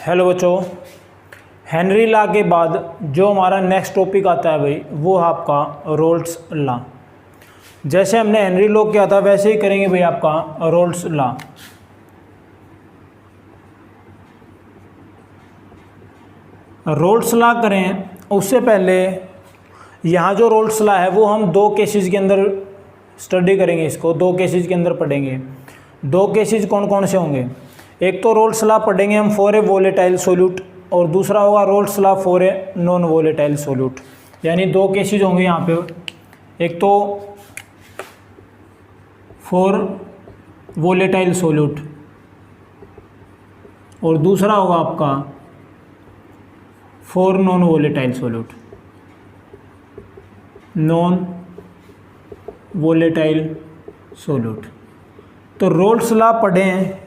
Hello बच्चों, Henry law के बाद जो हमारा नेक्स्ट टॉपिक आता है भाई वो है आपका रोल्स लॉ। जैसे हमने हेनरी लॉ किया था वैसे ही करेंगे भाई आपका रोल्स लॉ। रोल्स लॉ करें उससे पहले यहाँ जो रोल्स लॉ है वो हम दो केसेस के अंदर स्टडी करेंगे, इसको दो केसेस के अंदर पढ़ेंगे। दो केसेस कौन कौन से होंगे? एक तो रोल्स लॉ पढ़ेंगे हम फॉर ए वोलेटाइल सोल्यूट और दूसरा होगा roles law for a non volatile solute. यानी दो केसेस होंगे यहाँ पे, एक तो फॉर वोलेटाइल सोल्यूट और दूसरा होगा आपका for non volatile solute. Non volatile solute. तो रोल्स लॉ पढ़ें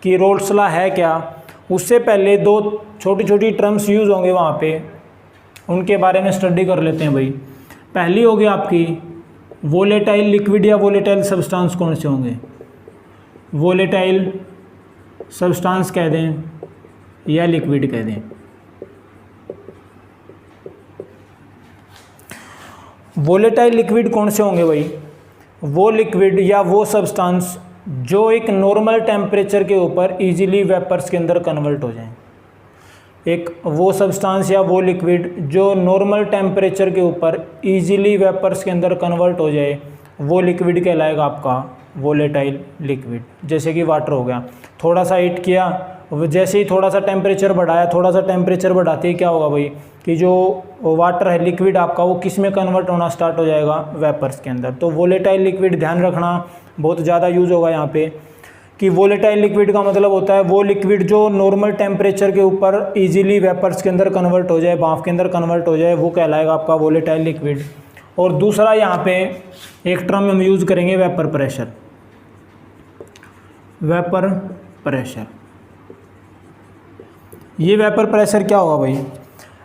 कि रोल्स लॉ है क्या, उससे पहले दो छोटी छोटी टर्म्स यूज़ होंगे वहाँ पे, उनके बारे में स्टडी कर लेते हैं भाई। पहली होगी आपकी वोलेटाइल लिक्विड या वोलेटाइल सब्सटेंस कौन से होंगे? वोलेटाइल सब्सटेंस कह दें या लिक्विड कह दें। वोलेटाइल लिक्विड कौन से होंगे भाई? वो लिक्विड या वो सब्सटेंस जो एक नॉर्मल टेम्परेचर के ऊपर इजीली वेपर्स के अंदर कन्वर्ट हो जाएं। एक वो सब्सटेंस या वो लिक्विड जो नॉर्मल टेम्परेचर के ऊपर इजीली वेपर्स के अंदर कन्वर्ट हो जाए, वो लिक्विड कहलाएगा आपका वोलेटाइल लिक्विड। जैसे कि वाटर हो गया, थोड़ा सा हीट किया, जैसे ही थोड़ा सा टेम्परेचर बढ़ाया, थोड़ा सा टेम्परेचर बढ़ाते ही क्या होगा भाई कि जो वाटर है लिक्विड आपका वो किस में कन्वर्ट होना स्टार्ट हो जाएगा? वेपर्स के अंदर। तो वोलेटाइल लिक्विड ध्यान रखना, बहुत ज़्यादा यूज़ होगा यहाँ पे कि वोलेटाइल लिक्विड का मतलब होता है वो लिक्विड जो नॉर्मल टेम्परेचर के ऊपर इजीली वेपर्स के अंदर कन्वर्ट हो जाए, भाप के अंदर कन्वर्ट हो जाए, वो कहलाएगा आपका वोलेटाइल लिक्विड। और दूसरा यहाँ पे एक टर्म हम यूज़ करेंगे वेपर प्रेशर। वेपर प्रेशर, ये वेपर प्रेशर क्या होगा भाई?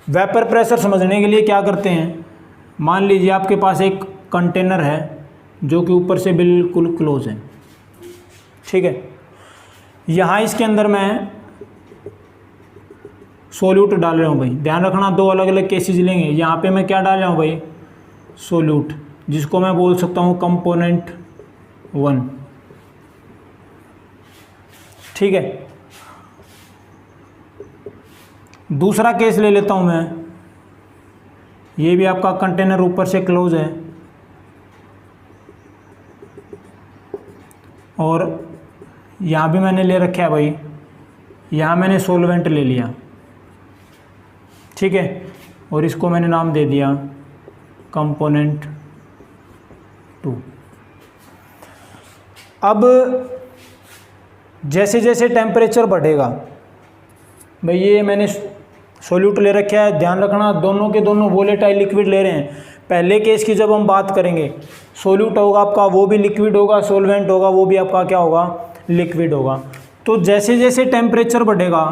वेपर प्रेशर समझने के लिए क्या करते हैं, मान लीजिए आपके पास एक कंटेनर है जो कि ऊपर से बिल्कुल क्लोज है, ठीक है। यहाँ इसके अंदर मैं सोल्यूट डाल रहा हूँ भाई, ध्यान रखना दो अलग अलग केसेस लेंगे। यहाँ पे मैं क्या डाल रहा हूँ भाई? सोल्यूट, जिसको मैं बोल सकता हूँ कंपोनेंट 1, ठीक है। दूसरा केस ले लेता हूँ मैं, ये भी आपका कंटेनर ऊपर से क्लोज है और यहाँ भी मैंने ले रखा है भाई, यहाँ मैंने सोलवेंट ले लिया, ठीक है, और इसको मैंने नाम दे दिया कंपोनेंट 2। अब जैसे जैसे टेम्परेचर बढ़ेगा भाई, ये मैंने सोल्यूट ले रखा है, ध्यान रखना दोनों के दोनों वोलेटाइल लिक्विड ले रहे हैं। पहले केस की जब हम बात करेंगे, सोल्यूट होगा आपका वो भी लिक्विड होगा, सोलवेंट होगा वो भी आपका क्या होगा? लिक्विड होगा। तो जैसे जैसे टेम्परेचर बढ़ेगा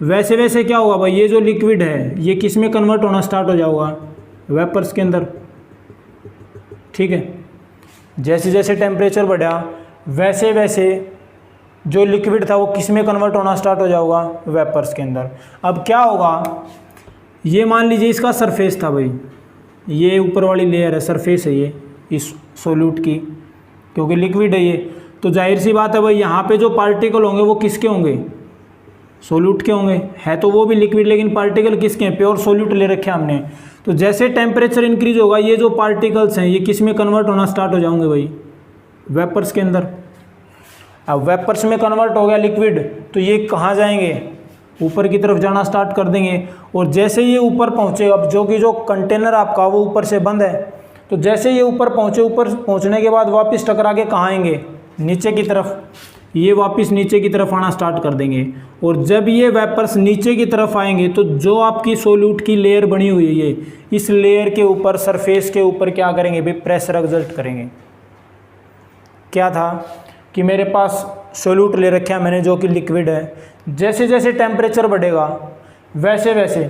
वैसे वैसे क्या होगा भाई? ये जो लिक्विड है ये किस में कन्वर्ट होना स्टार्ट हो जाएगा? वेपर्स के अंदर, ठीक है। जैसे जैसे टेम्परेचर बढ़ा वैसे वैसे जो लिक्विड था वो किस में कन्वर्ट होना स्टार्ट हो जाएगा? वेपर्स के अंदर। अब क्या होगा, ये मान लीजिए इसका सरफेस था भाई, ये ऊपर वाली लेयर है, सरफेस है ये इस सोल्यूट की, क्योंकि लिक्विड है ये, तो जाहिर सी बात है भाई यहाँ पे जो पार्टिकल होंगे वो किसके होंगे? सोल्यूट के होंगे। है तो वो भी लिक्विड लेकिन पार्टिकल किसके हैं? प्योर सोल्यूट ले रखे हमने। तो जैसे टेम्परेचर इंक्रीज होगा ये जो पार्टिकल्स हैं ये किस में कन्वर्ट होना स्टार्ट हो जाएंगे भाई? वेपर्स के अंदर। अब वेपर्स में कन्वर्ट हो गया लिक्विड, तो ये कहाँ जाएंगे? ऊपर की तरफ जाना स्टार्ट कर देंगे। और जैसे ये ऊपर पहुँचे, अब जो कि जो कंटेनर आपका वो ऊपर से बंद है, तो जैसे ये ऊपर पहुँचे, ऊपर पहुँचने के बाद वापस टकरा के कहाँ आएंगे? नीचे की तरफ। ये वापस नीचे की तरफ आना स्टार्ट कर देंगे। और जब ये वेपर्स नीचे की तरफ आएंगे तो जो आपकी सोल्यूट की लेयर बनी हुई है ये, इस लेयर के ऊपर, सरफेस के ऊपर क्या करेंगे भाई? प्रेशर एक्सर्ट करेंगे। क्या था कि मेरे पास सोल्यूट ले रखा है मैंने जो कि लिक्विड है, जैसे जैसे टेम्परेचर बढ़ेगा वैसे वैसे,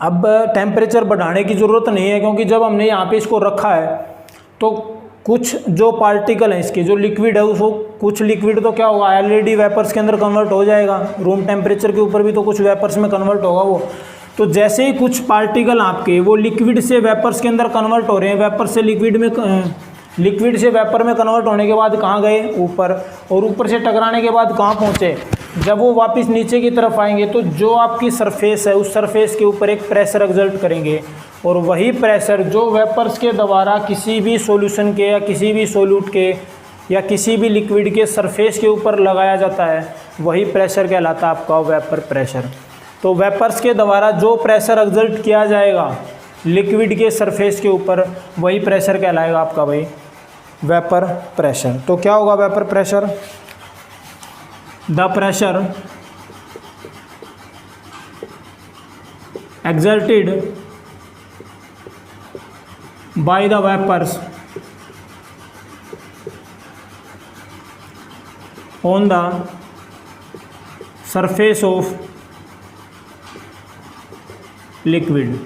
अब टेम्परेचर बढ़ाने की ज़रूरत नहीं है क्योंकि जब हमने यहाँ पे इसको रखा है तो कुछ जो पार्टिकल है इसके, जो लिक्विड है उसको, कुछ लिक्विड तो क्या होगा ऑलरेडी वेपर्स के अंदर कन्वर्ट हो जाएगा, रूम टेम्परेचर के ऊपर भी तो कुछ वेपर्स में कन्वर्ट होगा वो। तो जैसे ही कुछ पार्टिकल आपके वो लिक्विड से वेपर्स के अंदर कन्वर्ट हो रहे हैं, वेपर से लिक्विड में, लिक्विड से वेपर में कन्वर्ट होने के बाद कहाँ गए, ऊपर, और ऊपर से टकराने के बाद कहाँ पहुँचे, जब वो वापस नीचे की तरफ आएंगे तो जो आपकी सरफेस है उस सरफेस के ऊपर एक प्रेशर एक्सर्ट करेंगे, और वही प्रेशर जो वेपर्स के द्वारा किसी भी सॉल्यूशन के या किसी भी सोल्यूट के या किसी भी लिक्विड के सरफेस के ऊपर लगाया जाता है, वही प्रेशर कहलाता है आपका वेपर प्रेशर। तो वेपर्स के द्वारा जो प्रेशर एक्सर्ट किया जाएगा लिक्विड के सरफेस के ऊपर, वही प्रेशर कहलाएगा आपका भाई वेपर प्रेशर। तो क्या होगा vapour pressure, the pressure exerted by the vapours on the surface of liquid.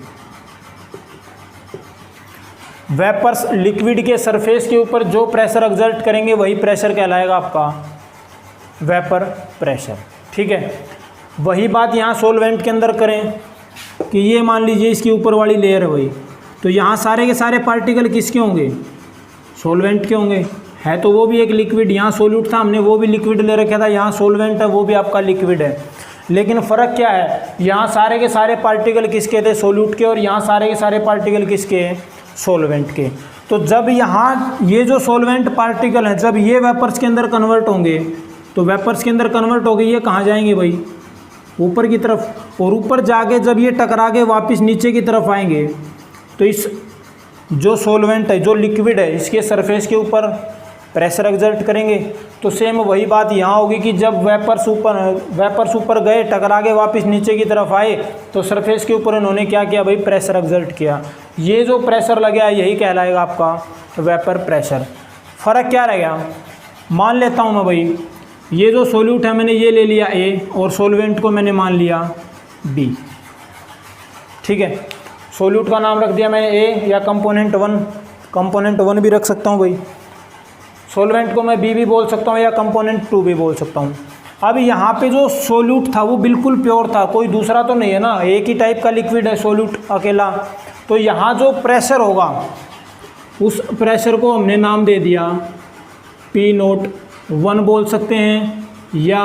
Vapours liquid के सरफेस के ऊपर जो प्रेशर एक्सर्ट करेंगे वही प्रेशर कहलाएगा आपका वेपर प्रेशर। ठीक है, वही बात यहाँ सॉल्वेंट के अंदर करें कि ये मान लीजिए इसके ऊपर वाली लेयर है भाई, तो यहाँ सारे के सारे पार्टिकल किसके होंगे, सॉल्वेंट के होंगे, है तो वो भी एक लिक्विड, यहाँ सोल्यूट था हमने वो भी लिक्विड ले रखा था, यहाँ सॉल्वेंट है वो भी आपका लिक्विड है। लेकिन फ़र्क क्या है, यहाँ सारे के सारे पार्टिकल किसके थे, सोल्यूट के, और यहाँ सारे के सारे पार्टिकल किसके हैं, सॉल्वेंट के। तो जब यहाँ ये जो सॉल्वेंट पार्टिकल हैं जब ये वेपर्स के अंदर कन्वर्ट होंगे, तो वेपर्स के अंदर कन्वर्ट हो गए, ये कहाँ जाएंगे भाई, ऊपर की तरफ, और ऊपर जाके जब ये टकरा के वापस नीचे की तरफ आएंगे तो इस जो सॉल्वेंट है, जो लिक्विड है, इसके सरफेस के ऊपर प्रेशर एक्सर्ट करेंगे। तो सेम वही बात यहाँ होगी कि जब वेपर्स ऊपर गए, टकरा के वापस नीचे की तरफ आए, तो सरफेस के ऊपर उन्होंने क्या किया भाई, प्रेशर एक्सर्ट किया। ये जो प्रेशर लगा यही कहलाएगा आपका वेपर प्रेशर। फ़र्क क्या रह गया, मान लेता हूँ मैं भाई, ये जो सोल्यूट है मैंने ये ले लिया ए, और सॉल्वेंट को मैंने मान लिया बी। ठीक है, सोल्यूट का नाम रख दिया मैंने ए, या कंपोनेंट वन भी रख सकता हूँ भाई, सॉल्वेंट को मैं बी भी बोल सकता हूँ या कंपोनेंट 2 भी बोल सकता हूँ। अब यहाँ पे जो सोल्यूट था वो बिल्कुल प्योर था, कोई दूसरा तो नहीं है ना, एक ही टाइप का लिक्विड है सोल्यूट अकेला। तो यहाँ जो प्रेशर होगा उस प्रेशर को हमने नाम दे दिया P01 बोल सकते हैं या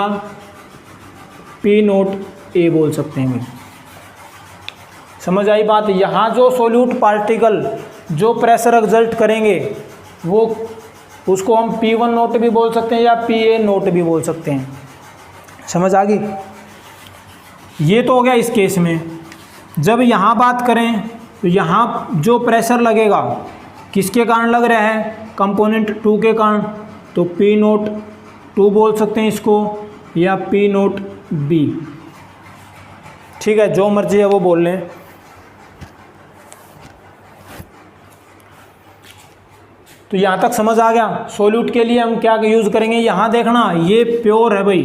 P0A बोल सकते हैं। समझ आई बात। यहाँ जो सोल्यूट पार्टिकल जो प्रेशर एक्सर्ट करेंगे वो उसको हम P1 नोट भी बोल सकते हैं या PA नोट भी बोल सकते हैं। समझ आ गई। ये तो हो गया इस केस में। जब यहाँ बात करें तो यहाँ जो प्रेशर लगेगा किसके कारण लग रहा है, कंपोनेंट 2 के कारण, तो P02 बोल सकते हैं इसको या P0B। ठीक है, जो मर्जी है वो बोल लें। तो यहाँ तक समझ आ गया। सोल्यूट के लिए हम क्या यूज़ करेंगे, यहाँ देखना ये प्योर है भाई,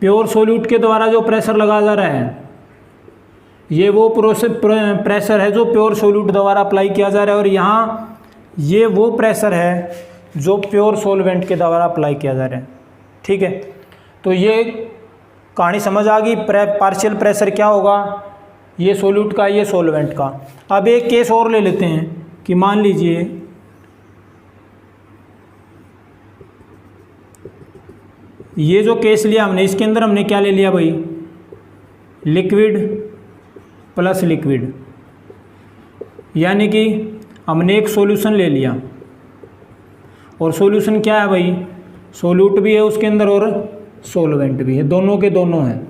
प्योर सोल्यूट के द्वारा जो प्रेशर लगाया जा रहा है ये वो प्रेशर है जो प्योर सोल्यूट द्वारा अप्लाई किया जा रहा है, और यहाँ ये वो प्रेशर है जो प्योर सॉल्वेंट के द्वारा अप्लाई किया जा रहा है। ठीक है, तो ये कहानी समझ आ गई। पार्शियल प्रेशर क्या होगा, ये सोल्यूट का, ये सॉल्वेंट का। अब एक केस और ले लेते हैं कि मान लीजिए ये जो केस लिया हमने, इसके अंदर हमने क्या ले लिया भाई, लिक्विड प्लस लिक्विड, यानी कि हमने एक सॉल्यूशन ले लिया, और सॉल्यूशन क्या है भाई, सोल्यूट भी है उसके अंदर और सॉल्वेंट भी है, दोनों के दोनों हैं,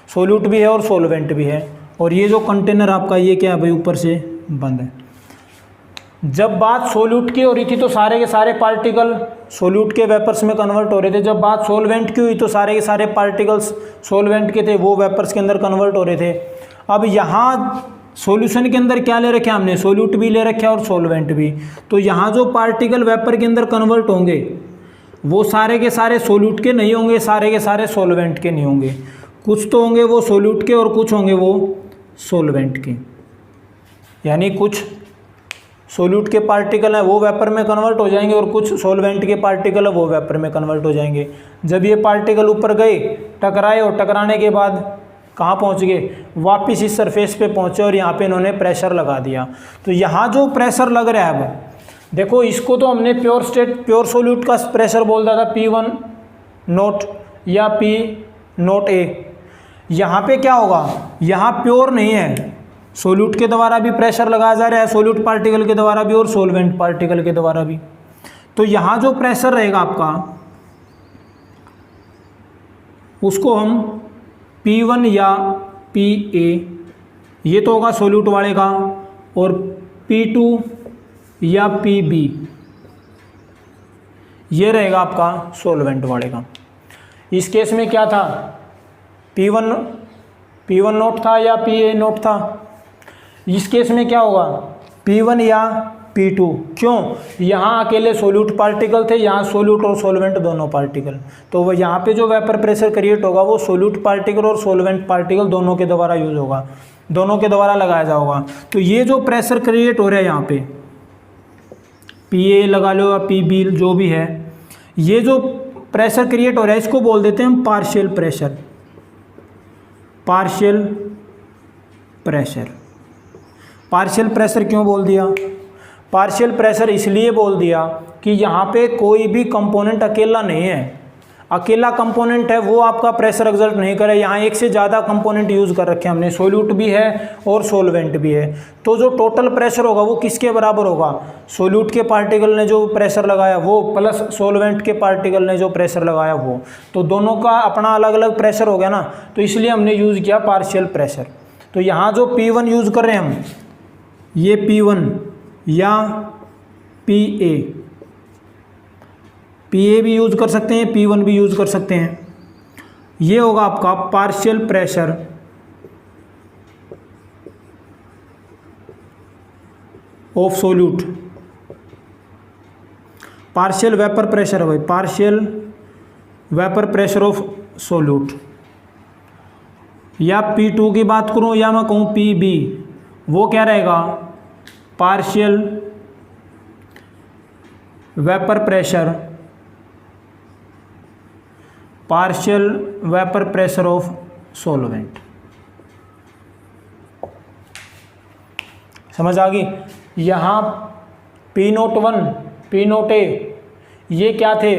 सोल्यूट भी है और सॉल्वेंट भी है। और ये जो कंटेनर आपका ये क्या है भाई, ऊपर से बंद है। जब बात सोल्यूट की हो रही थी तो सारे के सारे पार्टिकल सोल्यूट के वेपर्स में कन्वर्ट हो रहे थे। जब बात सॉल्वेंट की हुई तो सारे के सारे पार्टिकल्स सॉल्वेंट के थे, वो वेपर्स के अंदर कन्वर्ट हो रहे थे। अब यहाँ सॉल्यूशन के अंदर क्या ले रखे हमने, सोल्यूट भी ले रखे और सॉल्वेंट भी। तो यहाँ जो पार्टिकल वेपर के अंदर कन्वर्ट होंगे वो सारे के सारे सोल्यूट के नहीं होंगे, सारे के सारे सॉल्वेंट के नहीं होंगे। कुछ तो होंगे वो सोल्यूट के और कुछ होंगे वो सॉल्वेंट के, यानी कुछ सोल्यूट के पार्टिकल हैं वो वेपर में कन्वर्ट हो जाएंगे और कुछ सॉल्वेंट के पार्टिकल है वो वेपर में कन्वर्ट हो जाएंगे। जब ये पार्टिकल ऊपर गए, टकराए, और टकराने के बाद कहाँ पहुँच गए, वापस इस सरफेस पे पहुँचे और यहाँ पे इन्होंने प्रेशर लगा दिया। तो यहाँ जो प्रेशर लग रहा है, अब देखो इसको तो हमने प्योर स्टेट, प्योर सोल्यूट का प्रेशर बोल दिया था P1 नोट या P नोट ए। यहाँ पे क्या होगा, यहाँ प्योर नहीं है, सोल्यूट के द्वारा भी प्रेशर लगाया जा रहा है, सोल्यूट पार्टिकल के द्वारा भी और सॉल्वेंट पार्टिकल के द्वारा भी। तो यहाँ जो प्रेशर रहेगा आपका, उसको हम P1 या PA, ये तो होगा सोल्यूट वाले का, और P2 या PB, ये रहेगा आपका सॉल्वेंट वाले का। इस केस में क्या था, P1 नोट था या PA नोट था। इस केस में क्या होगा, P1 या P2, क्यों, यहाँ अकेले सोल्यूट पार्टिकल थे, यहाँ सोल्यूट और सॉल्वेंट दोनों पार्टिकल। तो वो यहाँ पे जो वेपर प्रेशर क्रिएट होगा वो सोल्यूट पार्टिकल और सॉल्वेंट पार्टिकल दोनों के द्वारा यूज होगा, दोनों के द्वारा लगाया जाएगा। तो ये जो प्रेशर क्रिएट हो रहा है यहाँ पे, PA लगा लो या PB जो भी है, ये जो प्रेशर क्रिएट हो रहा है इसको बोल देते हैं हम partial pressure. Partial pressure, partial pressure क्यों बोल दिया, पार्शियल प्रेशर इसलिए बोल दिया कि यहाँ पे कोई भी कंपोनेंट अकेला नहीं है, अकेला कंपोनेंट है वो आपका प्रेशर एक्सर्ट नहीं करे। यहाँ एक से ज़्यादा कंपोनेंट यूज़ कर रखे हैं हमने, सोल्यूट भी है और सॉल्वेंट भी है। तो जो टोटल प्रेशर होगा वो किसके बराबर होगा, सोल्यूट के पार्टिकल ने जो प्रेशर लगाया वो प्लस सॉल्वेंट के पार्टिकल ने जो प्रेशर लगाया वो, तो दोनों का अपना अलग अलग प्रेशर हो गया ना, तो इसलिए हमने यूज़ किया पार्शियल प्रेशर। तो यहाँ जो P1 यूज़ कर रहे हैं हम, ये P1 या PA, PA भी यूज़ कर सकते हैं, P1 भी यूज़ कर सकते हैं। ये होगा आपका partial pressure of solute, partial vapour pressure है भाई, partial vapour pressure of solute. या P2 की बात करूं या मैं कहूं PB, वो क्या रहेगा, partial vapour pressure, partial vapour pressure of solvent. समझ आ गई। यहाँ P01, P0A ये क्या थे,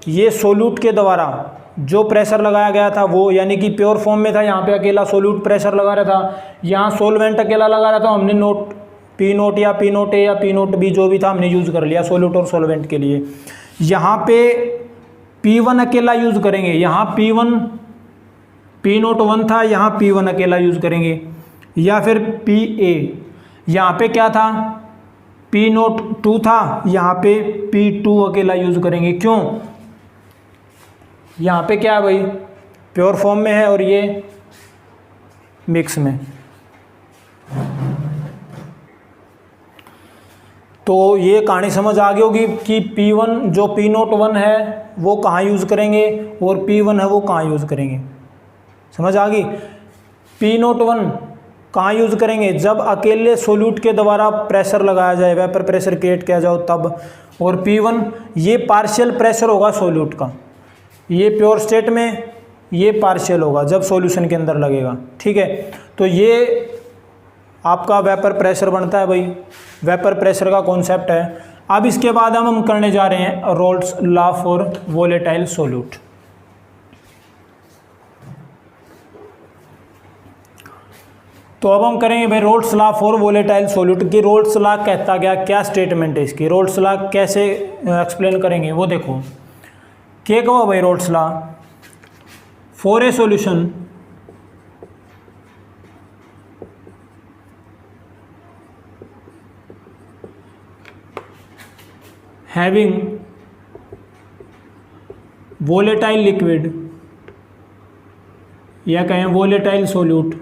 ये सोल्यूट के द्वारा जो प्रेशर लगाया गया था वो, यानी कि प्योर फॉर्म में था, यहाँ पे अकेला सोल्यूट प्रेशर लगा रहा था, यहाँ सॉल्वेंट अकेला लगा रहा था, हमने नोट P0 या P0A या P0B जो भी था हमने यूज़ कर लिया सोल्यूट और सॉल्वेंट के लिए। यहाँ पे P1 अकेला यूज़ करेंगे, यहाँ P01 था, यहाँ P1 अकेला यूज़ करेंगे। या फिर PA, यहाँ पे क्या था, P02 था, यहाँ पे P2 अकेला यूज़ करेंगे। क्यों, यहाँ पे क्या है भाई, प्योर फॉर्म में है और ये मिक्स में। तो ये कहानी समझ आ गई होगी कि P1 जो P01 है वो कहाँ यूज़ करेंगे और P1 है वो कहाँ यूज़ करेंगे। समझ आ गई। P01 कहाँ यूज़ करेंगे, जब अकेले सोल्यूट के द्वारा प्रेशर लगाया जाए, वेपर प्रेशर क्रिएट किया जाओ तब। और P1 ये पार्शियल प्रेशर होगा सोल्यूट का, ये प्योर स्टेट में, ये पार्शियल होगा जब सॉल्यूशन के अंदर लगेगा। ठीक है, तो ये आपका वेपर प्रेशर बनता है भाई, वेपर प्रेशर का कॉन्सेप्ट है। अब इसके बाद हम करने जा रहे हैं Raoult's law for volatile solute. तो अब हम करेंगे भाई roles law for volatile solute की। रोल्स लॉ कहता क्या स्टेटमेंट है इसकी, रोल्स लॉ कैसे एक्सप्लेन करेंगे वो देखो। क्या कहो भाई roles law, for a solution having volatile liquid या कहें volatile solute,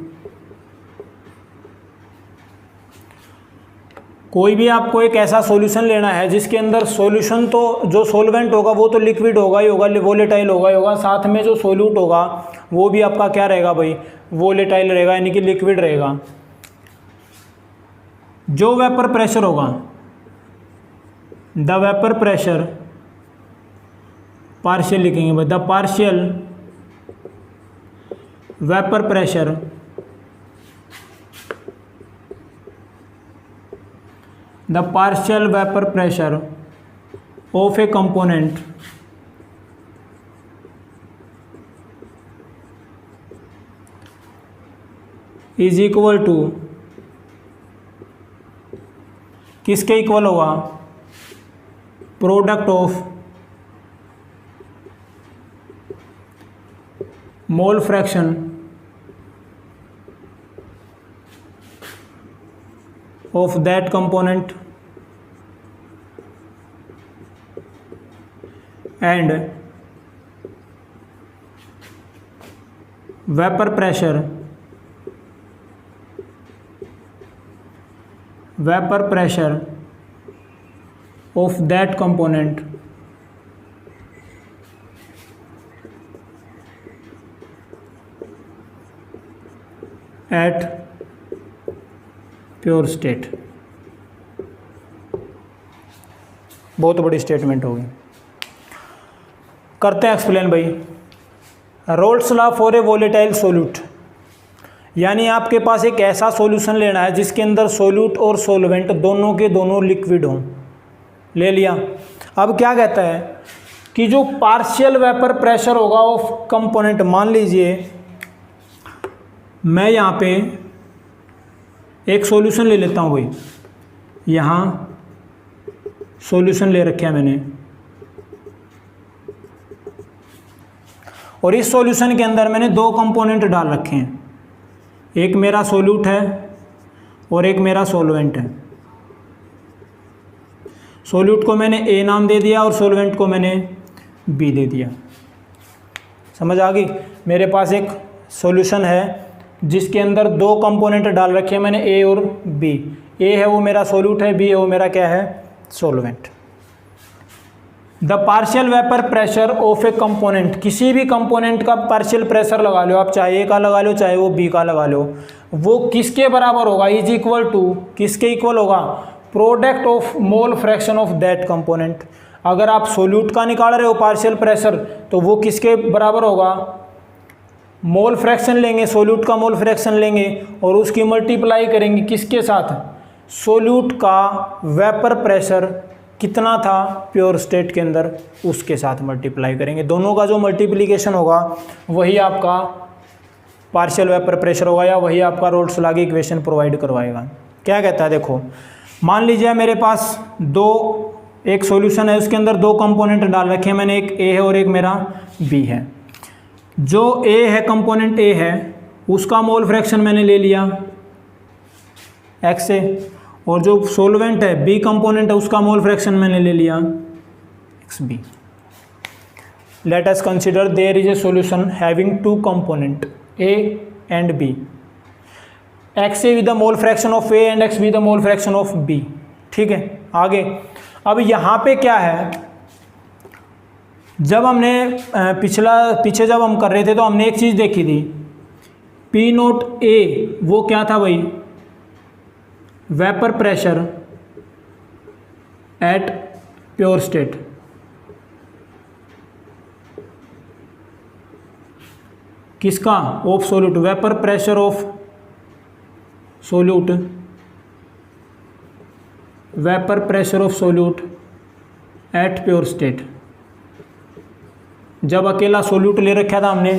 कोई भी आपको एक ऐसा सॉल्यूशन लेना है जिसके अंदर सॉल्यूशन तो जो सॉल्वेंट होगा वो तो लिक्विड होगा ही होगा, वोलेटाइल होगा ही होगा, साथ में जो सोल्यूट होगा वो भी आपका क्या रहेगा भाई, वोलेटाइल रहेगा, यानी कि लिक्विड रहेगा। जो वेपर प्रेशर होगा द वेपर प्रेशर, पार्शियल लिखेंगे भाई, the partial vapour pressure of a component is equal to, किसके इक्वल होगा, product of mole fraction of that component and vapor pressure of that component at pure state. बहुत बड़ी statement होगी, करते हैं एक्सप्लेन भाई। Roles law for a volatile solute, यानी आपके पास एक ऐसा सॉल्यूशन लेना है जिसके अंदर सोल्यूट और सोलवेंट दोनों के दोनों लिक्विड हों। ले लिया। अब क्या कहता है कि जो पार्शियल वेपर प्रेशर होगा ऑफ कंपोनेंट, मान लीजिए मैं यहाँ पे एक सॉल्यूशन ले लेता हूँ भाई, यहाँ सॉल्यूशन ले रखा है मैंने, और इस सॉल्यूशन के अंदर मैंने दो कंपोनेंट डाल रखे हैं, एक मेरा सोल्यूट है और एक मेरा सोलवेंट है। सोल्यूट को मैंने ए नाम दे दिया और सोलवेंट को मैंने बी दे दिया। समझ आ गई। मेरे पास एक सॉल्यूशन है जिसके अंदर दो कंपोनेंट डाल रखे हैं मैंने, ए और बी। ए है वो मेरा सोल्यूट है, बी है वो मेरा क्या है, solvent. The partial vapour pressure of a component, किसी भी कंपोनेंट का पार्शियल प्रेशर लगा लो आप, चाहे ए का लगा लो चाहे वो बी का लगा लो, वो किसके बराबर होगा, इज इक्वल टू, किसके इक्वल होगा, product of mole fraction of that component. अगर आप सोल्यूट का निकाल रहे हो पार्शियल प्रेशर तो वो किसके बराबर होगा, मोल फ्रैक्शन लेंगे, सोल्यूट का मोल फ्रैक्शन लेंगे और उसकी मल्टीप्लाई करेंगे किसके साथ, सोल्यूट का वेपर प्रेशर कितना था प्योर स्टेट के अंदर, उसके साथ मल्टीप्लाई करेंगे। दोनों का जो मल्टीप्लिकेशन होगा वही आपका पार्शियल वेपर प्रेशर होगा या वही आपका रोल्स लॉ की इक्वेशन प्रोवाइड करवाएगा। क्या कहता है देखो, मान लीजिए मेरे पास एक सॉल्यूशन है, उसके अंदर दो कंपोनेंट डाल रखे हैं मैंने, एक ए है और एक मेरा बी है। जो ए है, कंपोनेंट ए है, उसका मोल फ्रैक्शन मैंने ले लिया एक्स ए, और जो सोलवेंट है बी कंपोनेंट है उसका मोल फ्रैक्शन मैंने ले लिया X B. Let us consider there is a solution having two component A and B, X A with the mole fraction of A and X B the mole fraction of B. ठीक है, आगे। अब यहाँ पे क्या है, जब हमने पीछे जब हम कर रहे थे तो हमने एक चीज़ देखी थी, पी नोट ए वो क्या था भाई, vapour pressure at pure state. किसका, of solute, vapour pressure of solute, vapour pressure of solute at pure state. जब अकेला सोल्यूट ले रखा था हमने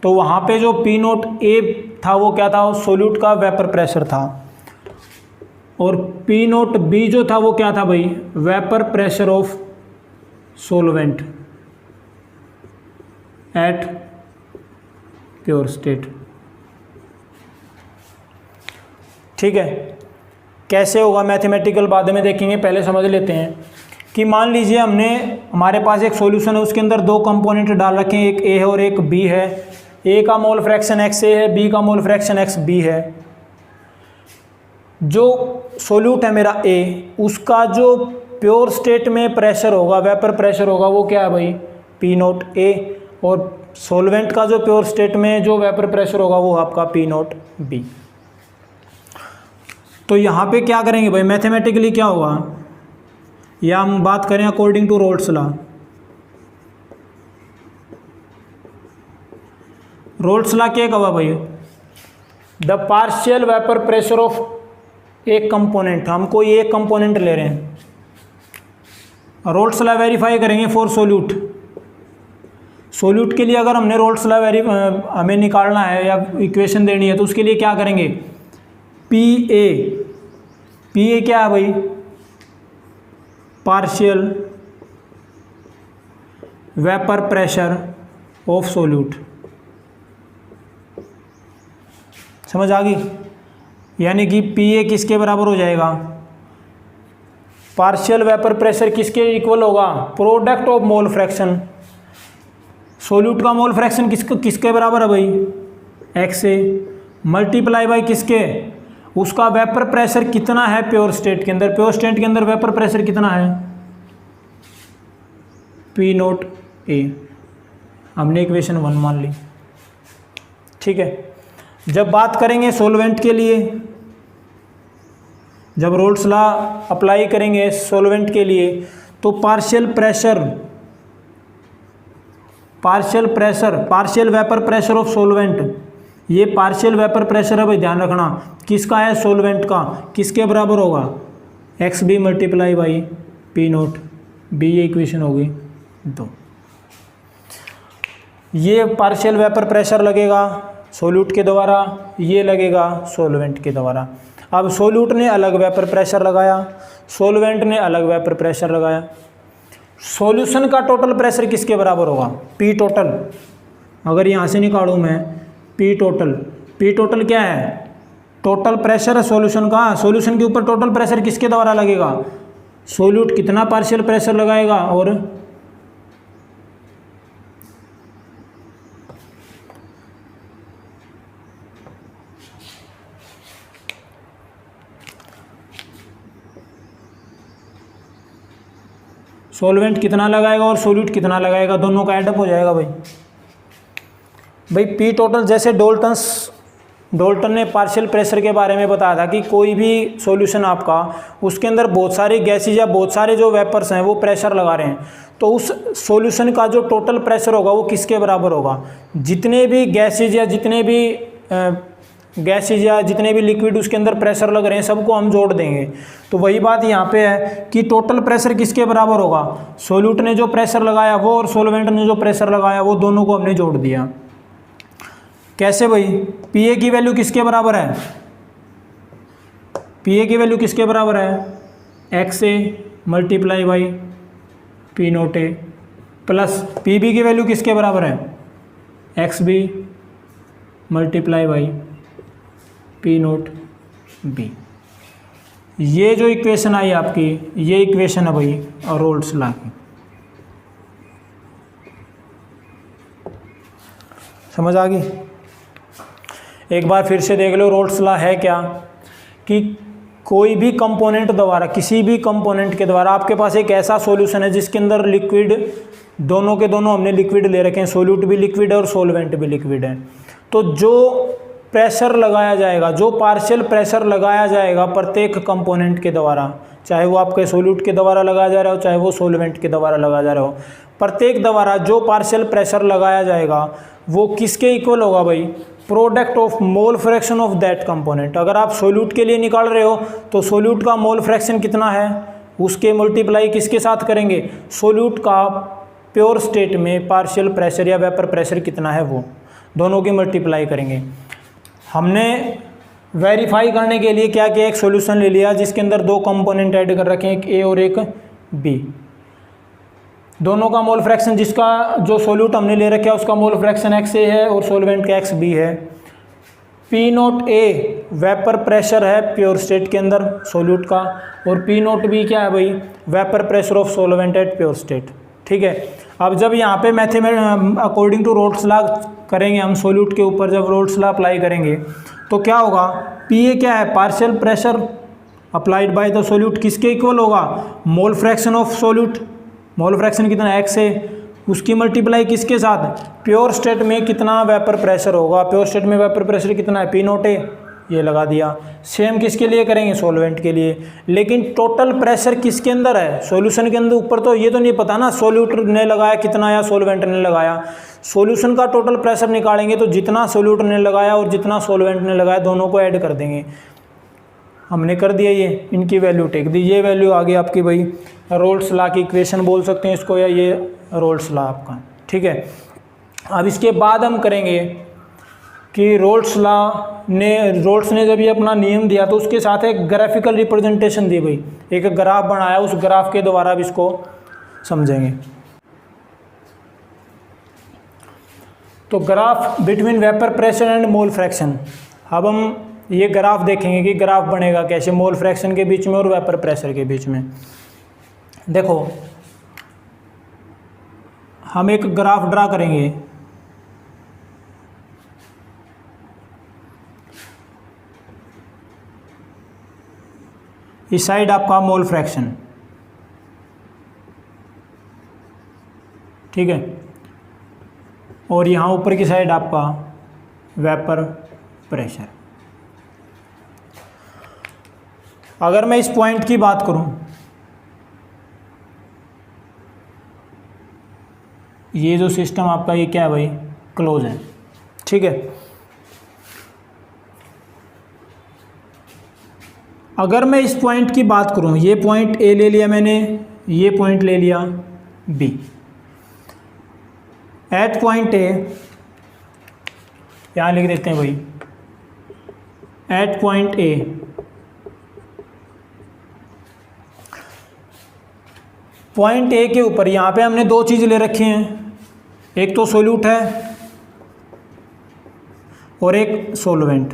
तो वहाँ पे जो पी नोट ए था वो क्या था, सोल्यूट का वेपर प्रेशर था, और पी नोट बी जो था वो क्या था भाई, vapour pressure of solvent at pure state. ठीक है, कैसे होगा मैथमेटिकल बाद में देखेंगे, पहले समझ लेते हैं कि मान लीजिए हमारे पास एक सॉल्यूशन है, उसके अंदर दो कंपोनेंट डाल रखे हैं, एक ए है और एक बी है। ए का मोल फ्रैक्शन एक्स ए है, बी का मोल फ्रैक्शन एक्स बी है। जो सोल्यूट है मेरा ए, उसका जो प्योर स्टेट में प्रेशर होगा, वेपर प्रेशर होगा, वो क्या है भाई, पी नोट ए, और सोलवेंट का जो प्योर स्टेट में जो वेपर प्रेशर होगा वो आपका पी नोट बी। तो यहाँ पे क्या करेंगे भाई, मैथमेटिकली क्या होगा, या हम बात करें according to Raoult's law. Raoult's law क्या कहा भाई? The partial vapour pressure of एक कंपोनेंट, हम कोई एक कंपोनेंट ले रहे हैं, रोल्स लॉ वेरीफाई करेंगे फॉर सोल्यूट। सोल्यूट के लिए अगर हमने रोल्स लॉ हमें निकालना है या इक्वेशन देनी है तो उसके लिए क्या करेंगे? पी ए क्या है भाई? Partial vapour pressure of solute. समझ आ गई? यानी कि पी ए किसके बराबर हो जाएगा? पार्शियल वेपर प्रेशर किसके इक्वल होगा? Product of mole fraction. Solute का मोल फ्रैक्शन किसके बराबर है भाई? एक्स ए मल्टीप्लाई बाई किसके? उसका वेपर प्रेशर कितना है प्योर स्टेट के अंदर। प्योर स्टेट के अंदर वेपर प्रेशर कितना है? पी नोट ए। हमने इक्वेशन 1 मान ली। ठीक है। जब बात करेंगे सॉल्वेंट के लिए, जब रोल्स लॉ अप्लाई करेंगे सॉल्वेंट के लिए तो partial vapour pressure of solvent, ये पार्शियल वेपर प्रेशर है भाई, ध्यान रखना किसका है? सॉल्वेंट का। किसके बराबर होगा? X B multiply by P nought B. ये इक्वेशन होगी 2। ये पार्शियल वेपर प्रेशर लगेगा सोल्यूट के द्वारा, ये लगेगा सॉल्वेंट के द्वारा। अब सोल्यूट ने अलग वेपर प्रेशर लगाया, सॉल्वेंट ने अलग वेपर प्रेशर लगाया। सॉल्यूशन का टोटल प्रेशर किसके बराबर होगा? P total. अगर यहाँ से निकालूँ मैं पी टोटल क्या है? टोटल प्रेशर है सॉल्यूशन का। सॉल्यूशन के ऊपर टोटल प्रेशर किसके द्वारा लगेगा? सोल्यूट कितना पार्शियल प्रेशर लगाएगा और सॉल्वेंट कितना लगाएगा और सोल्यूट कितना लगाएगा, दोनों का एडअप हो जाएगा भाई पी टोटल। जैसे डोल्टन ने पार्शियल प्रेशर के बारे में बताया था कि कोई भी सॉल्यूशन आपका, उसके अंदर बहुत सारी गैसेज या बहुत सारे जो वेपर्स हैं वो प्रेशर लगा रहे हैं, तो उस सॉल्यूशन का जो टोटल प्रेशर होगा वो किसके बराबर होगा? जितने भी गैसेज या जितने भी लिक्विड उसके अंदर प्रेशर लग रहे हैं सबको हम जोड़ देंगे। तो वही बात यहाँ पे है कि टोटल प्रेशर किसके बराबर होगा? सोल्यूट ने जो प्रेशर लगाया वो और सॉल्वेंट ने जो प्रेशर लगाया वो, दोनों को हमने जोड़ दिया। कैसे भाई? पी ए की वैल्यू किसके बराबर है? पी ए की वैल्यू किसके बराबर है? X A multiply by P note A plus P B की वैल्यू किसके बराबर है? X B multiply by P nought B. ये जो इक्वेशन आई आपकी, ये इक्वेशन है भाई रोल्स लॉ की। समझ आ गई? एक बार फिर से देख लो रोल्स लॉ है क्या कि कोई भी कंपोनेंट द्वारा, किसी भी कंपोनेंट के द्वारा आपके पास एक ऐसा सॉल्यूशन है जिसके अंदर लिक्विड, दोनों के दोनों हमने लिक्विड ले रखे हैं, सोल्यूट भी लिक्विड है और सॉल्वेंट भी लिक्विड है। तो जो प्रेशर लगाया जाएगा, जो पार्शियल प्रेशर लगाया जाएगा प्रत्येक कंपोनेंट के द्वारा, चाहे वो आपके सोल्यूट के द्वारा लगाया जा रहा हो चाहे वो सॉल्वेंट के द्वारा लगाया जा रहा हो, प्रत्येक द्वारा जो पार्शियल प्रेशर लगाया जाएगा वो किसके इक्वल होगा भाई? Product of mole fraction of that component. अगर आप सोल्यूट के लिए निकाल रहे हो तो सोल्यूट का मोल फ्रैक्शन कितना है उसके मल्टीप्लाई किसके साथ करेंगे? सोल्यूट का प्योर स्टेट में पार्शियल प्रेशर या वेपर प्रेशर कितना है वो, दोनों की मल्टीप्लाई करेंगे। हमने वेरीफाई करने के लिए क्या किया? एक सॉल्यूशन ले लिया जिसके अंदर दो कंपोनेंट ऐड कर रखे हैं, एक ए और एक बी। दोनों का मोल फ्रैक्शन, जिसका जो सोल्यूट हमने ले रखा है उसका मोल फ्रैक्शन एक्स ए है और सॉल्वेंट का एक्स बी है। पी नोट ए वेपर प्रेशर है प्योर स्टेट के अंदर सोल्यूट का, और पी नोट बी क्या है भाई? Vapour pressure of solvent eight pure state. ठीक है। अब जब यहाँ पे अकॉर्डिंग टू रोल्स लॉ करेंगे हम सोल्यूट के ऊपर, जब रोल्स लॉ अप्लाई करेंगे तो क्या होगा? पी ए क्या है? Partial pressure applied by the solute किसके इक्वल होगा? मोल fraction of solute. Mole fraction कितना है? एक्स है, उसकी मल्टीप्लाई किसके साथ? प्योर स्टेट में कितना वेपर प्रेशर होगा? प्योर स्टेट में वेपर प्रेशर कितना है? पी नोट ए ये लगा दिया। सेम किसके लिए करेंगे, सॉल्वेंट के लिए। लेकिन टोटल प्रेशर किसके अंदर है, सॉल्यूशन के अंदर। ऊपर तो ये तो नहीं पता ना सोल्यूट ने लगाया कितना या सॉल्वेंट ने लगाया। सॉल्यूशन का टोटल प्रेशर निकालेंगे तो जितना सोल्यूट ने लगाया और जितना सॉल्वेंट ने लगाया दोनों को ऐड कर देंगे। हमने कर दिया, ये इनकी वैल्यू टेक दी। ये वैल्यू आ गई आपकी भाई रोल्स लॉ की इक्वेशन बोल सकते हैं इसको, या ये रोल्स लॉ आपका, ठीक है। अब इसके बाद हम करेंगे कि रोल्स ने जब ये अपना नियम दिया तो उसके साथ एक ग्राफिकल रिप्रेजेंटेशन दी भाई, एक ग्राफ बनाया, उस ग्राफ के द्वारा अब इसको समझेंगे। तो graph between vapour pressure and mole fraction. अब हम ये ग्राफ देखेंगे कि ग्राफ बनेगा कैसे मोल फ्रैक्शन के बीच में और वेपर प्रेशर के बीच में। देखो हम एक ग्राफ ड्रा करेंगे। इस साइड आपका मोल फ्रैक्शन, ठीक है, और यहाँ ऊपर की साइड आपका वेपर प्रेशर। अगर मैं इस पॉइंट की बात करूं, ये जो सिस्टम आपका ये क्या है भाई, क्लोज है, ठीक है। अगर मैं इस पॉइंट की बात करूं, ये पॉइंट ए ले लिया मैंने, ये पॉइंट ले लिया बी। एट पॉइंट ए यहां लिख देते हैं भाई, at point A point A के ऊपर यहाँ पे हमने दो चीज़ ले रखी हैं, एक तो सोल्यूट है और एक सोलवेंट।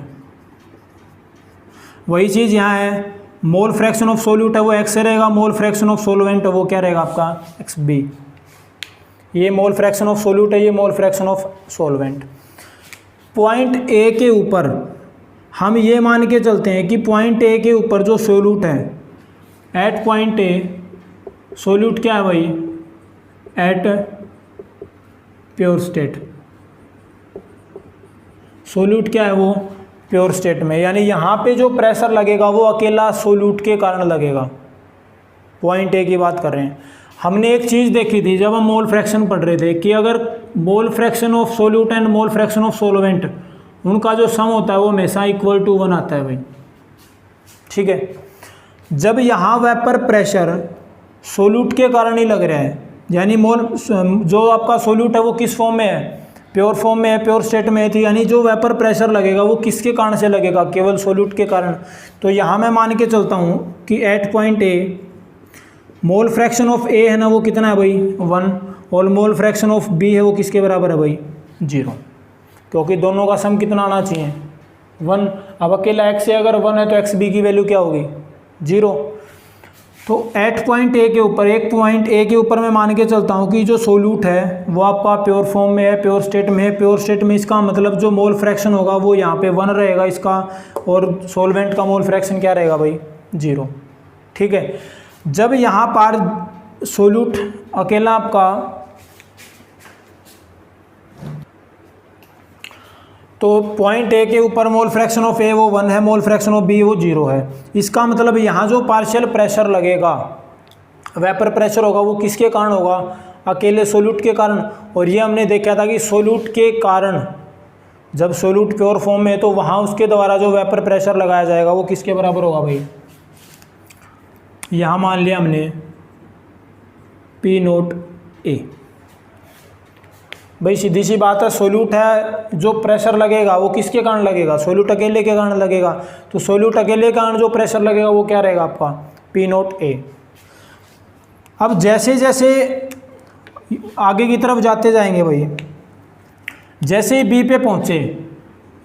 वही चीज़ यहाँ है, मोल फ्रैक्शन ऑफ सोल्यूट है वो एक्स रहेगा, मोल फ्रैक्शन ऑफ सोलवेंट है वो क्या रहेगा आपका एक्स बी। ये मोल फ्रैक्शन ऑफ सोल्यूट है, ये मोल fraction of solvent. Point A के ऊपर हम ये मान के चलते हैं कि पॉइंट ए के ऊपर जो सोल्यूट है, एट पॉइंट ए सोल्यूट क्या है भाई, एट प्योर स्टेट। सोल्यूट क्या है वो प्योर स्टेट में, यानी यहाँ पे जो प्रेशर लगेगा वो अकेला सोल्यूट के कारण लगेगा। पॉइंट ए की बात कर रहे हैं। हमने एक चीज़ देखी थी जब हम मोल फ्रैक्शन पढ़ रहे थे कि अगर मोल fraction of solute and mole fraction of solvent, उनका जो सम होता है वो हमेशा इक्वल टू 1 आता है भाई, ठीक है। जब यहाँ वेपर प्रेशर सोल्यूट के कारण ही लग रहा है, यानी मोल जो आपका सोल्यूट है वो किस फॉर्म में है, प्योर फॉर्म में है, प्योर स्टेट में है, तो यानी जो वेपर प्रेशर लगेगा वो किसके कारण से लगेगा, केवल सोल्यूट के कारण। तो यहाँ मैं मान के चलता हूँ कि at point A mole fraction of A है ना वो कितना है भाई 1, और मोल फ्रैक्शन ऑफ बी है वो किसके बराबर है भाई 0, क्योंकि दोनों का सम कितना आना चाहिए 1। अब अकेला एक्स से अगर 1 है तो एक्स बी की वैल्यू क्या होगी 0। तो एट पॉइंट ए के ऊपर, एक पॉइंट ए के ऊपर मैं मान के चलता हूँ कि जो सोल्यूट है वो आपका प्योर फॉर्म में है, प्योर स्टेट में है। प्योर स्टेट में इसका मतलब जो मोल फ्रैक्शन होगा वो यहाँ पे 1 रहेगा इसका, और सोलवेंट का मोल फ्रैक्शन क्या रहेगा भाई 0, ठीक है। जब यहाँ पर सोल्यूट अकेला आपका, तो पॉइंट ए के ऊपर मोल फ्रैक्शन ऑफ ए वो 1 है, मोल फ्रैक्शन ऑफ बी वो 0 है। इसका मतलब यहाँ जो पार्शियल प्रेशर लगेगा, वेपर प्रेशर होगा, वो किसके कारण होगा, अकेले सोल्यूट के कारण। और ये हमने देखा था कि सोल्यूट के कारण, जब सोल्यूट प्योर फॉर्म में है तो वहाँ उसके द्वारा जो वेपर प्रेशर लगाया जाएगा वो किसके बराबर होगा भाई, यहाँ मान लिया हमने पी नोट ए। भाई सीधी सी बात है, सोल्यूट है, जो प्रेशर लगेगा वो किसके कारण लगेगा, सोल्यूट अकेले के कारण लगेगा। तो सोल्यूट अकेले के कारण जो प्रेशर लगेगा वो क्या रहेगा आपका पी नोट ए। अब जैसे जैसे आगे की तरफ जाते जाएंगे भाई, जैसे ही बी पे पहुँचे,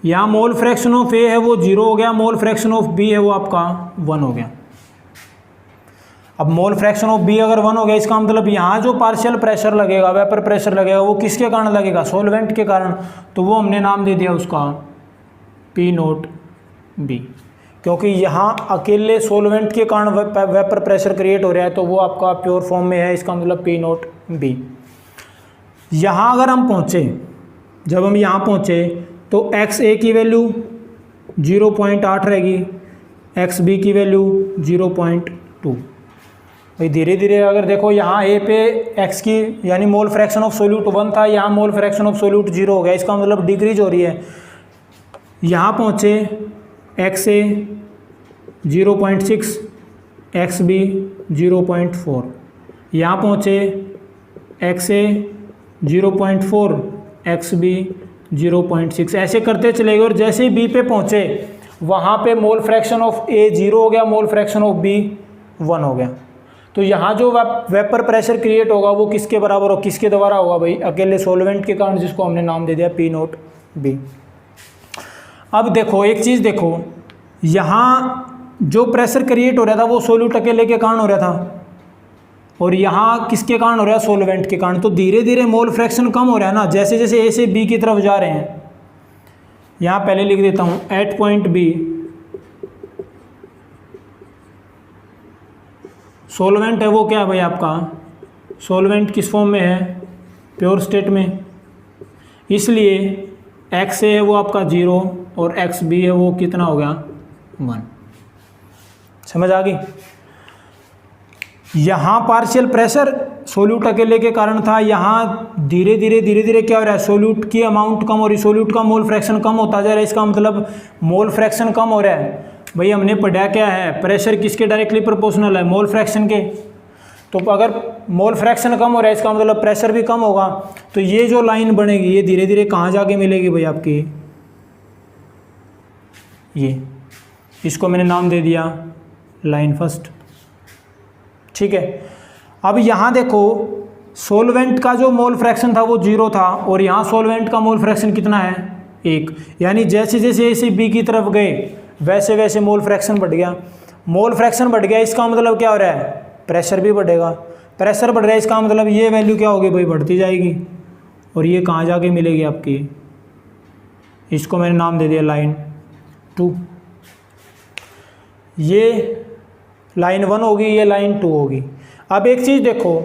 यहाँ मोल फ्रैक्शन ऑफ ए है वो 0 हो गया, मोल फ्रैक्शन ऑफ बी है वो आपका 1 हो गया। अब मोल फ्रैक्शन ऑफ बी अगर 1 हो गया, इसका मतलब यहाँ जो पार्शियल प्रेशर लगेगा, वेपर प्रेशर लगेगा, वो किसके कारण लगेगा, सोलवेंट के कारण। तो वो हमने नाम दे दिया उसका पी नोट बी, क्योंकि यहाँ अकेले सोलवेंट के कारण वेपर प्रेशर क्रिएट हो रहा है, तो वो आपका प्योर फॉर्म में है, इसका मतलब पी नोट बी। यहाँ अगर हम पहुँचे, जब हम यहाँ पहुँचे तो एक्स ए की वैल्यू 0.8 रहेगी, एक्स बी की वैल्यू 0.2। भाई धीरे धीरे अगर देखो यहाँ ए पे एक्स की यानी मोल फ्रैक्शन ऑफ सोल्यूट 1 था, यहाँ मोल फ्रैक्शन ऑफ सोल्यूट 0 हो गया, इसका मतलब डिक्रीज हो रही है। यहाँ पहुँचे एक्स ए 0.6, एक्स बी 0.4, यहाँ पहुँचे एक्स ए 0.4, एक्स बी 0.6, ऐसे करते चलेंगे। और जैसे ही बी पे पहुँचे वहाँ पे मोल फ्रैक्शन ऑफ ए 0 हो गया, मोल फ्रैक्शन ऑफ बी 1 हो गया। तो यहाँ जो वेपर प्रेशर क्रिएट होगा वो किसके बराबर हो, किसके द्वारा होगा भाई, अकेले सॉल्वेंट के कारण, जिसको हमने नाम दे दिया पी नोट बी। अब देखो एक चीज़ देखो, यहाँ जो प्रेशर क्रिएट हो रहा था वो सोल्यूट अकेले के कारण हो रहा था, और यहाँ किसके कारण हो रहा है, सॉल्वेंट के कारण। तो धीरे धीरे मोल फ्रैक्शन कम हो रहा है ना, जैसे जैसे ए से बी की तरफ जा रहे हैं। यहाँ पहले लिख देता हूँ एट पॉइंट बी सॉल्वेंट है वो क्या है भाई आपका, सॉल्वेंट किस फॉर्म में है, प्योर स्टेट में, इसलिए एक्स ए है वो आपका 0 और एक्स बी है वो कितना हो गया 1। समझ आ गई। यहाँ पार्शियल प्रेशर सोल्यूट अकेले के कारण था, यहाँ धीरे धीरे क्या हो रहा है, सोल्यूट की अमाउंट कम हो रही, सोल्यूट का मोल फ्रैक्शन कम होता जा रहा है। इसका मतलब मोल फ्रैक्शन कम हो रहा है। भाई हमने पढ़ा क्या है, प्रेशर किसके डायरेक्टली प्रोपोर्शनल है, मोल फ्रैक्शन के। तो अगर मोल फ्रैक्शन कम हो रहा है इसका मतलब प्रेशर भी कम होगा। तो ये जो लाइन बनेगी ये धीरे धीरे कहाँ जाके मिलेगी भाई आपकी, ये, इसको मैंने नाम दे दिया लाइन फर्स्ट। ठीक है। अब यहाँ देखो सॉल्वेंट का जो मोल फ्रैक्शन था वो 0 था, और यहाँ सॉल्वेंट का मोल फ्रैक्शन कितना है 1। यानी जैसे जैसे ए से बी की तरफ गए वैसे वैसे मोल फ्रैक्शन बढ़ गया। मोल फ्रैक्शन बढ़ गया इसका मतलब क्या हो रहा है, प्रेशर भी बढ़ेगा। प्रेशर बढ़ रहा है इसका मतलब ये वैल्यू क्या होगी भाई, बढ़ती जाएगी। और ये कहाँ जाके मिलेगी आपकी, इसको मैंने नाम दे दिया लाइन 2। ये लाइन 1 होगी, ये लाइन 2 होगी। अब एक चीज़ देखो,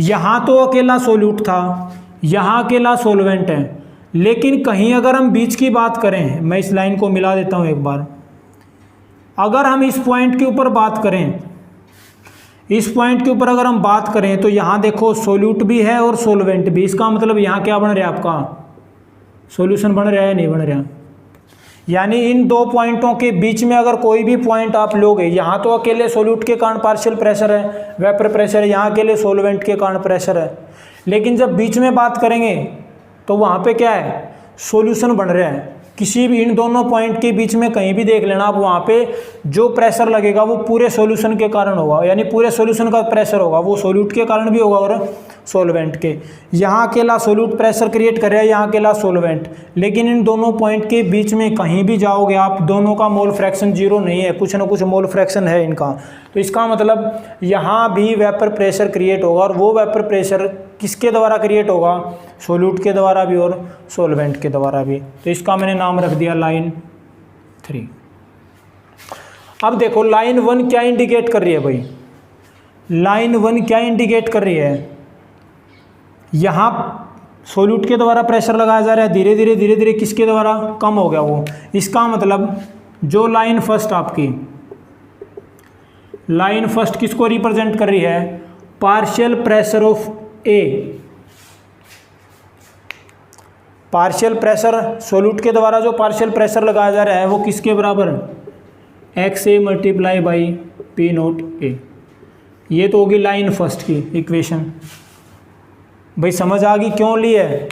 यहाँ तो अकेला सोल्यूट था, यहाँ अकेला सॉल्वेंट है, लेकिन कहीं अगर हम बीच की बात करें, मैं इस लाइन को मिला देता हूँ एक बार। अगर हम इस पॉइंट के ऊपर बात करें, इस पॉइंट के ऊपर अगर हम बात करें तो यहाँ देखो सोल्यूट भी है और सॉल्वेंट भी। इसका मतलब यहाँ क्या बन रहा है आपका, सॉल्यूशन बन रहा है नहीं बन रहा। यानी इन दो पॉइंटों के बीच में अगर कोई भी पॉइंट आप लोगे, यहाँ तो अकेले सोल्यूट के कारण पार्शियल प्रेशर है, वेपर प्रेशर है, यहाँ अकेले सॉल्वेंट के कारण प्रेशर है। लेकिन जब बीच में बात करेंगे तो वहाँ पे क्या है, सॉल्यूशन बन रहा है। किसी भी इन दोनों पॉइंट के बीच में कहीं भी देख लेना आप, वहाँ पे जो प्रेशर लगेगा वो पूरे सॉल्यूशन के कारण होगा, यानी पूरे सॉल्यूशन का प्रेशर होगा, वो सोल्यूट के कारण भी होगा और सॉल्वेंट के। यहाँ अकेला सोल्यूट प्रेशर क्रिएट कर रहा है, यहाँ अकेला सॉल्वेंट, लेकिन इन दोनों पॉइंट के बीच में कहीं भी जाओगे आप, दोनों का मोल फ्रैक्शन 0 नहीं है, कुछ ना कुछ मोल फ्रैक्शन है इनका। तो इसका मतलब यहाँ भी वेपर प्रेशर क्रिएट होगा, और वो वेपर प्रेशर किसके द्वारा क्रिएट होगा, सोल्यूट के द्वारा भी और सॉल्वेंट के द्वारा भी। तो इसका मैंने नाम रख दिया लाइन 3। अब देखो लाइन 1 क्या इंडिकेट कर रही है भाई, लाइन 1 क्या इंडिकेट कर रही है, यहाँ सोल्यूट के द्वारा प्रेशर लगाया जा रहा है, धीरे धीरे किसके द्वारा कम हो गया वो। इसका मतलब जो लाइन फर्स्ट आपकी, लाइन फर्स्ट किसको रिप्रेजेंट कर रही है, partial pressure of A. Partial pressure solute के द्वारा जो पार्शियल प्रेशर लगाया जा रहा है वो किसके बराबर, X A multiply by P note A. ये तो होगी लाइन फर्स्ट की इक्वेशन। भाई समझ आ गई क्यों ली है,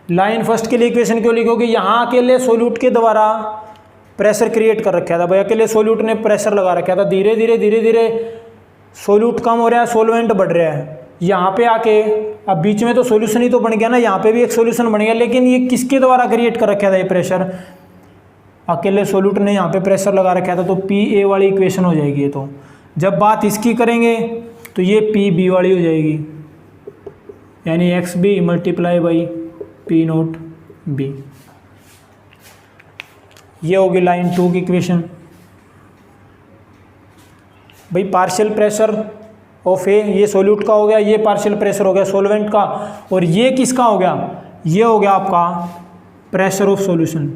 लाइन फर्स्ट के लिए इक्वेशन क्यों ली, क्योंकि यहाँ अकेले सोल्यूट के द्वारा प्रेशर क्रिएट कर रखा था भाई, अकेले सोल्यूट ने प्रेशर लगा रखा था। धीरे धीरे सोल्यूट कम हो रहा है, सॉल्वेंट बढ़ रहा है। यहाँ पे आके अब बीच में तो सॉल्यूशन ही तो बन गया ना, यहाँ पे भी एक सॉल्यूशन बन गया, लेकिन ये किसके द्वारा क्रिएट कर रखा था ये प्रेशर, अकेले सोल्यूट ने यहाँ पे प्रेशर लगा रखा था। तो पी ए वाली इक्वेशन हो जाएगी ये। तो जब बात इसकी करेंगे तो ये पी बी वाली हो जाएगी, यानी X B multiply by P nought B. ये होगी लाइन 2 की इक्वेशन। भाई पार्शियल प्रेशर ऑफ ए, ये सोल्यूट का हो गया, ये पार्शियल प्रेशर हो गया सॉल्वेंट का, और ये किसका हो गया, ये हो गया आपका pressure of solution.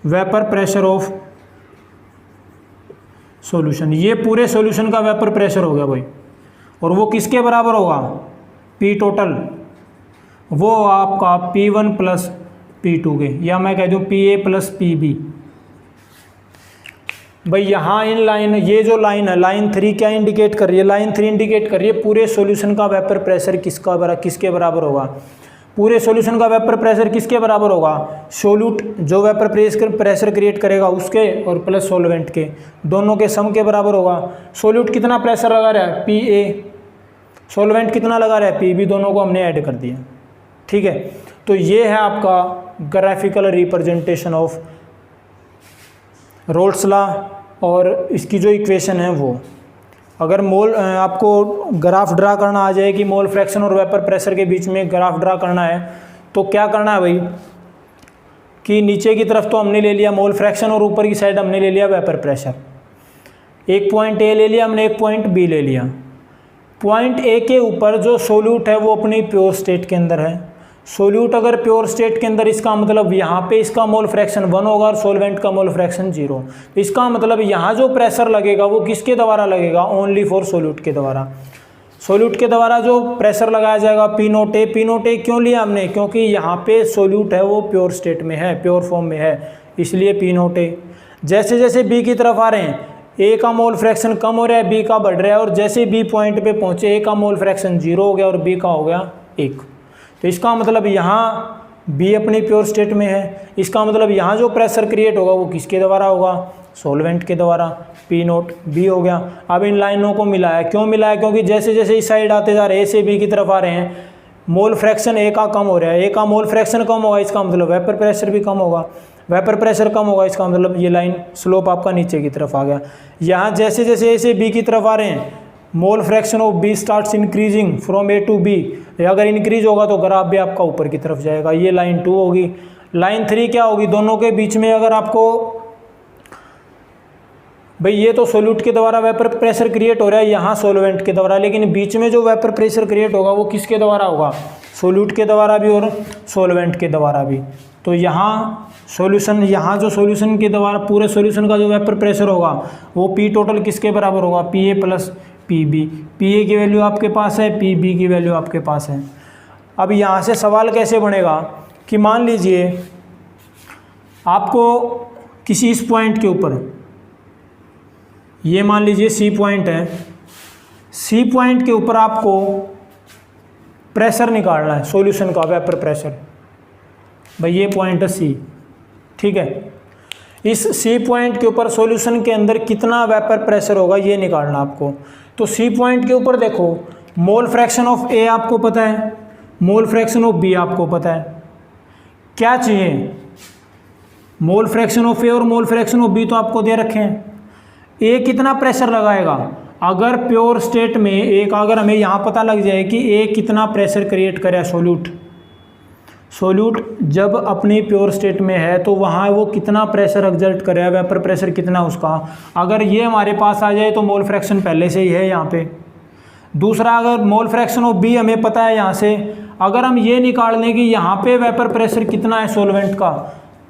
Vapour pressure of solution. ये पूरे सॉल्यूशन का वेपर प्रेशर हो गया भाई, और वो किसके बराबर होगा, P टोटल, वो आपका P1 प्लस P2 के, या मैं कह दूँ PA प्लस PB। भाई यहाँ इन लाइन, ये जो लाइन है लाइन 3 क्या इंडिकेट कर रही है, लाइन 3 इंडिकेट कर रही है पूरे सॉल्यूशन का वेपर प्रेशर किसके बराबर होगा, पूरे सॉल्यूशन का वेपर प्रेशर किसके बराबर होगा, सोल्यूट जो वेपर प्रेशर क्रिएट करेगा उसके और प्लस सॉल्वेंट के, दोनों के सम के बराबर होगा। सोल्यूट कितना प्रेशर लगा रहा है, PA, सॉल्वेंट कितना लगा रहा है, PB, दोनों को हमने ऐड कर दिया। ठीक है, तो ये है आपका graphical representation of roles law, और इसकी जो इक्वेशन है वो, अगर मोल आपको ग्राफ ड्रा करना आ जाए कि मोल फ्रैक्शन और वेपर प्रेशर के बीच में ग्राफ ड्रा करना है, तो क्या करना है भाई कि नीचे की तरफ तो हमने ले लिया मोल फ्रैक्शन और ऊपर की साइड हमने ले लिया वेपर प्रेशर। एक पॉइंट ए ले लिया हमने, एक पॉइंट बी ले लिया। पॉइंट ए के ऊपर जो सोल्यूट है वो अपनी प्योर स्टेट के अंदर है। सोल्यूट अगर प्योर स्टेट के अंदर, इसका मतलब यहाँ पे इसका मोल फ्रैक्शन 1 होगा और सॉल्वेंट का मोल फ्रैक्शन 0। इसका मतलब यहाँ जो प्रेशर लगेगा वो किसके द्वारा लगेगा, ओनली फॉर सोल्यूट के द्वारा। सोल्यूट के द्वारा जो प्रेशर लगाया जाएगा P0A। P0A क्यों लिया हमने, क्योंकि यहाँ पे सोल्यूट है वो प्योर स्टेट में है, प्योर फॉर्म में है, इसलिए P0A। जैसे जैसे B की तरफ आ रहे हैं, A का मोल फ्रैक्शन कम हो रहा है, B का बढ़ रहा है, और जैसे B पॉइंट पे पहुँचे A का मोल फ्रैक्शन 0 हो गया और B का हो गया 1। तो इसका मतलब यहाँ B अपनी प्योर स्टेट में है, इसका मतलब यहाँ जो प्रेशर क्रिएट होगा वो किसके द्वारा होगा, सॉल्वेंट के द्वारा, P0B हो गया। अब इन लाइनों को मिलाया, क्यों मिलाया, क्योंकि जैसे जैसे इस साइड आते जा रहे हैं, A से B की तरफ आ रहे हैं, मोल फ्रैक्शन A का कम हो रहा है, A का मोल फ्रैक्शन कम होगा, इसका मतलब वेपर प्रेशर भी कम होगा, वेपर प्रेशर कम होगा, इसका मतलब ये लाइन स्लोप आपका नीचे की तरफ आ गया। यहाँ जैसे जैसे A से B की तरफ आ रहे हैं, mole fraction of B starts increasing from A to B, अगर इंक्रीज होगा तो ग्राफ भी आपका ऊपर की तरफ जाएगा। ये लाइन 2 होगी। लाइन 3 क्या होगी, दोनों के बीच में अगर आपको, भाई ये तो सोल्यूट के द्वारा वेपर प्रेशर क्रिएट हो रहा है, यहाँ सॉल्वेंट के द्वारा, लेकिन बीच में जो वेपर प्रेशर क्रिएट होगा वो किसके द्वारा होगा, सोल्यूट के द्वारा भी और सॉल्वेंट के द्वारा भी। तो यहाँ सॉल्यूशन, यहाँ जो सॉल्यूशन के द्वारा पूरे सॉल्यूशन का जो वेपर प्रेशर होगा वो P टोटल किसके बराबर होगा, PA प्लस PB। PA की वैल्यू आपके पास है, PB की वैल्यू आपके पास है। अब यहाँ से सवाल कैसे बनेगा कि मान लीजिए आपको किसी इस पॉइंट के ऊपर, ये मान लीजिए C पॉइंट है, C पॉइंट के ऊपर आपको प्रेशर निकालना है सॉल्यूशन का, वेपर प्रेशर। भाई ये पॉइंट है C, ठीक है। इस C पॉइंट के ऊपर सॉल्यूशन के अंदर कितना वेपर प्रेशर होगा ये निकालना आपको। तो C पॉइंट के ऊपर देखो, मोल फ्रैक्शन ऑफ A आपको पता है, मोल फ्रैक्शन ऑफ B आपको पता है, क्या चाहिए, मोल फ्रैक्शन ऑफ A और मोल फ्रैक्शन ऑफ B तो आपको दे रखे हैं। A कितना प्रेशर लगाएगा, अगर प्योर स्टेट में एक, अगर हमें यहाँ पता लग जाए कि A कितना प्रेशर क्रिएट करे सोल्यूट, सोल्यूट जब अपनी प्योर स्टेट में है तो वहाँ वो कितना प्रेशर एक्सर्ट करेगा, वेपर प्रेशर कितना उसका, अगर ये हमारे पास आ जाए तो मोल फ्रैक्शन पहले से ही है यहाँ पे। दूसरा, अगर मोल फ्रैक्शन ऑफ B हमें पता है यहाँ से, अगर हम ये निकाल लें कि यहाँ पे वेपर प्रेशर कितना है सॉल्वेंट का,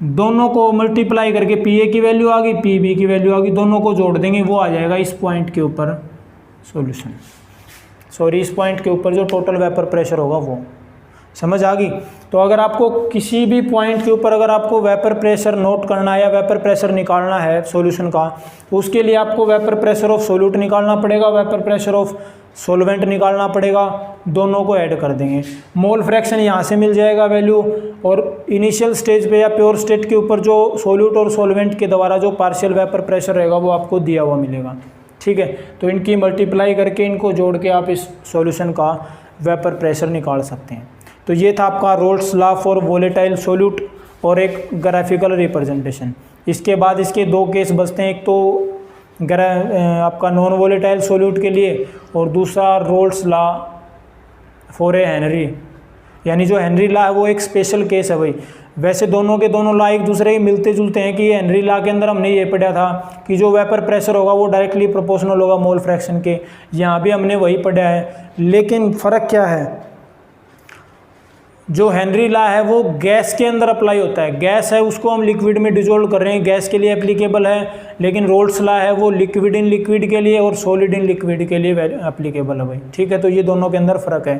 दोनों को मल्टीप्लाई करके PA की वैल्यू आ गई, PB की वैल्यू आ गई, दोनों को जोड़ देंगे, वो आ जाएगा इस पॉइंट के ऊपर सॉल्यूशन, सॉरी इस पॉइंट के ऊपर जो टोटल वेपर प्रेशर होगा वो। समझ आ गई। तो अगर आपको किसी भी पॉइंट के ऊपर अगर आपको वेपर प्रेशर नोट करना है या वेपर प्रेशर निकालना है सॉल्यूशन का, तो उसके लिए आपको वेपर प्रेशर ऑफ सोल्यूट निकालना पड़ेगा, वेपर प्रेशर ऑफ सॉल्वेंट निकालना पड़ेगा, दोनों को ऐड कर देंगे। मोल फ्रैक्शन यहाँ से मिल जाएगा वैल्यू, और इनिशियल स्टेज पे या प्योर स्टेट के ऊपर जो सोल्यूट और सॉल्वेंट के द्वारा जो पार्शियल वेपर प्रेशर रहेगा वो आपको दिया हुआ मिलेगा। ठीक है, तो इनकी मल्टीप्लाई करके इनको जोड़ के आप इस सॉल्यूशन का वेपर प्रेशर निकाल सकते हैं। तो ये था आपका roles law for volatile solute और एक ग्राफिकल रिप्रेजेंटेशन। इसके बाद इसके दो केस बचते हैं, एक तो आपका नॉन वोलेटाइल सोल्यूट के लिए और दूसरा roles law for A Henry, यानी जो हेनरी लॉ है वो एक स्पेशल केस है भाई। वैसे दोनों के दोनों लॉ एक दूसरे के मिलते जुलते हैं कि ये हेनरी लॉ के अंदर हमने ये पढ़ा था कि जो वेपर प्रेशर होगा वो डायरेक्टली प्रोपोर्शनल होगा मोल फ्रैक्शन के, यहाँ भी हमने वही पढ़ा है। लेकिन फ़र्क क्या है, जो हेनरी लॉ है वो गैस के अंदर अप्लाई होता है, गैस है उसको हम लिक्विड में डिजोल्व कर रहे हैं, गैस के लिए एप्लीकेबल है। लेकिन रोल्स लॉ है वो लिक्विड इन लिक्विड के लिए और सॉलिड इन लिक्विड के लिए एप्लीकेबल है भाई, ठीक है। तो ये दोनों के अंदर फ़र्क है।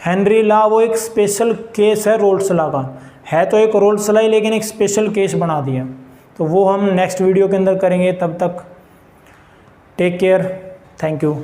हेनरी लॉ वो एक स्पेशल केस है रोल्स लॉ का, है तो एक रोल्स लॉ ही लेकिन एक स्पेशल केस बना दिया। तो वो हम नेक्स्ट वीडियो के अंदर करेंगे। तब तक टेक केयर, थैंक यू।